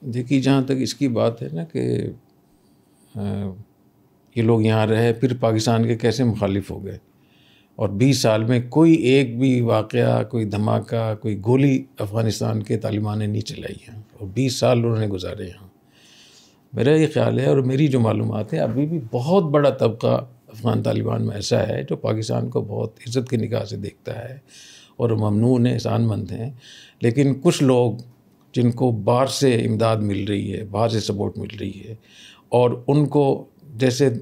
देखिए, जहाँ तक इसकी बात है ना कि ये लोग यहाँ रहे फिर पाकिस्तान के कैसे मुखालिफ हो गए, और 20 साल में कोई एक भी वाक़या, कोई धमाका, कोई गोली अफ़गानिस्तान के तालिबान ने नहीं चलाई है, और 20 साल उन्होंने गुजारे यहाँ। मेरा ये ख़्याल है और मेरी जो मालूमात है, अभी भी बहुत बड़ा तबका अफ़गान तालिबान में ऐसा है जो पाकिस्तान को बहुत इज़्ज़त की निगाह से देखता है और ममनून है, एहसानमंद हैं। लेकिन कुछ लोग जिनको बाहर से इमदाद मिल रही है, बाहर से सपोर्ट मिल रही है, और उनको जैसे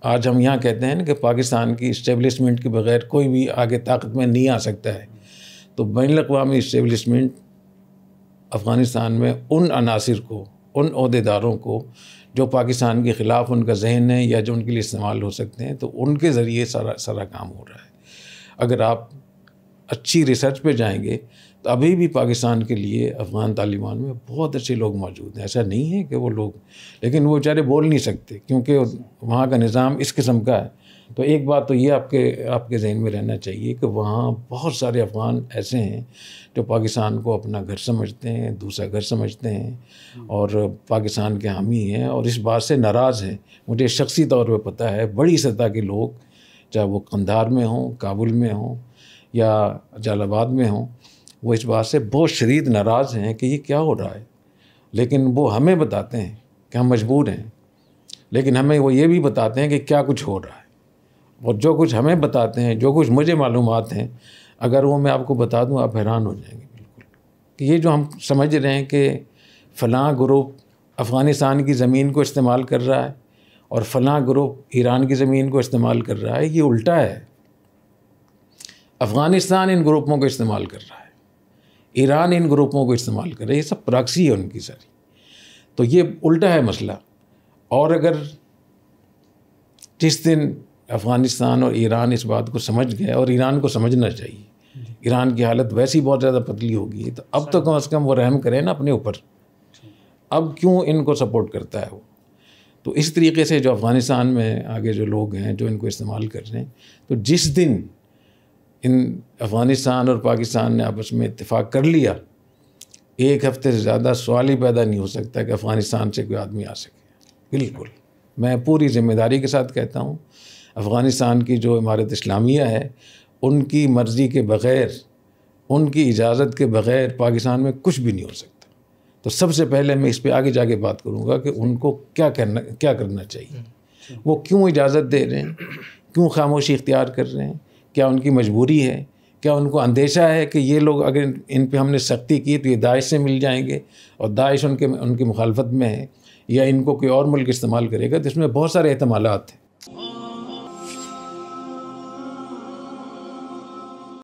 आज हम यहाँ कहते हैं ना कि पाकिस्तान की इस्टेब्लिशमेंट के बग़ैर कोई भी आगे ताकत में नहीं आ सकता है, तो बैनुल-अक़वामी इस्टेब्लिशमेंट अफ़गानिस्तान में उन अनासिर को, उन ओहदेदारों को जो पाकिस्तान के ख़िलाफ़ उनका जहन है या जो उनके लिए इस्तेमाल हो सकते हैं, तो उनके ज़रिए सारा काम हो रहा है। अगर आप अच्छी रिसर्च पे जाएंगे तो अभी भी पाकिस्तान के लिए अफ़गान तालिबान में बहुत अच्छे लोग मौजूद हैं। ऐसा नहीं है कि वो लोग, लेकिन वो बेचारे बोल नहीं सकते क्योंकि वहाँ का निज़ाम इस किस्म का है। तो एक बात तो ये आपके ज़हन में रहना चाहिए कि वहाँ बहुत सारे अफ़गान ऐसे हैं जो पाकिस्तान को अपना घर समझते हैं, दूसरा घर समझते हैं और पाकिस्तान के हामी हैं और इस बात से नाराज़ हैं। मुझे शख्सी तौर पर पता है, बड़ी सतह के लोग, चाहे वो कंधार में हों, काबुल में हों या जलालाबाद में हों, वो इस बात से बहुत शदीद नाराज़ हैं कि ये क्या हो रहा है। लेकिन वो हमें बताते हैं कि हम मजबूर हैं, लेकिन हमें वो ये भी बताते हैं कि क्या कुछ हो रहा है। और जो कुछ हमें बताते हैं, जो कुछ मुझे मालूमात हैं, अगर वो मैं आपको बता दूं, आप हैरान हो जाएंगे बिल्कुल, कि ये जो हम समझ रहे हैं कि फ़लाँ ग्रुप अफ़गानिस्तान की ज़मीन को इस्तेमाल कर रहा है और फ़लाँ ग्रुप ईरान की ज़मीन को इस्तेमाल कर रहा है, ये उल्टा है। अफ़गानिस्तान इन ग्रुपों को इस्तेमाल कर रहा है, ईरान इन ग्रुपों को इस्तेमाल कर रहा है, ये सब प्रॉक्सी है उनकी सारी। तो ये उल्टा है मसला। और अगर जिस दिन अफ़गानिस्तान और ईरान इस बात को समझ गया, और ईरान को समझना चाहिए, ईरान की हालत वैसी बहुत ज़्यादा पतली होगी, तो अब तो कम से कम वो रहम करें ना अपने ऊपर। अब क्यों इनको सपोर्ट करता है वो? तो इस तरीके से जो अफ़गानिस्तान में आगे जो लोग हैं जो इनको इस्तेमाल कर रहे हैं, तो जिस दिन इन अफ़गानिस्तान और पाकिस्तान ने आपस में इत्तेफाक कर लिया, एक हफ़्ते से ज़्यादा सवाल ही पैदा नहीं हो सकता कि अफ़गानिस्तान से कोई आदमी आ सके। बिल्कुल, मैं पूरी ज़िम्मेदारी के साथ कहता हूँ, अफ़गानिस्तान की जो इमारत इस्लामिया है, उनकी मर्ज़ी के बग़ैर, उनकी इजाज़त के बग़ैर पाकिस्तान में कुछ भी नहीं हो सकता। तो सबसे पहले मैं इस पर आगे जाके बात करूँगा कि उनको क्या करना चाहिए, वो क्यों इजाज़त दे रहे हैं, क्यों खामोशी इख्तियार कर रहे हैं, क्या उनकी मजबूरी है, क्या उनको अंदेशा है कि ये लोग अगर इन पे हमने सख्ती की तो ये दाइश से मिल जाएंगे और दाइश उनकी मुखालफत में है, या इनको कोई और मुल्क इस्तेमाल करेगा। तो इसमें बहुत सारे एहतमालात हैं।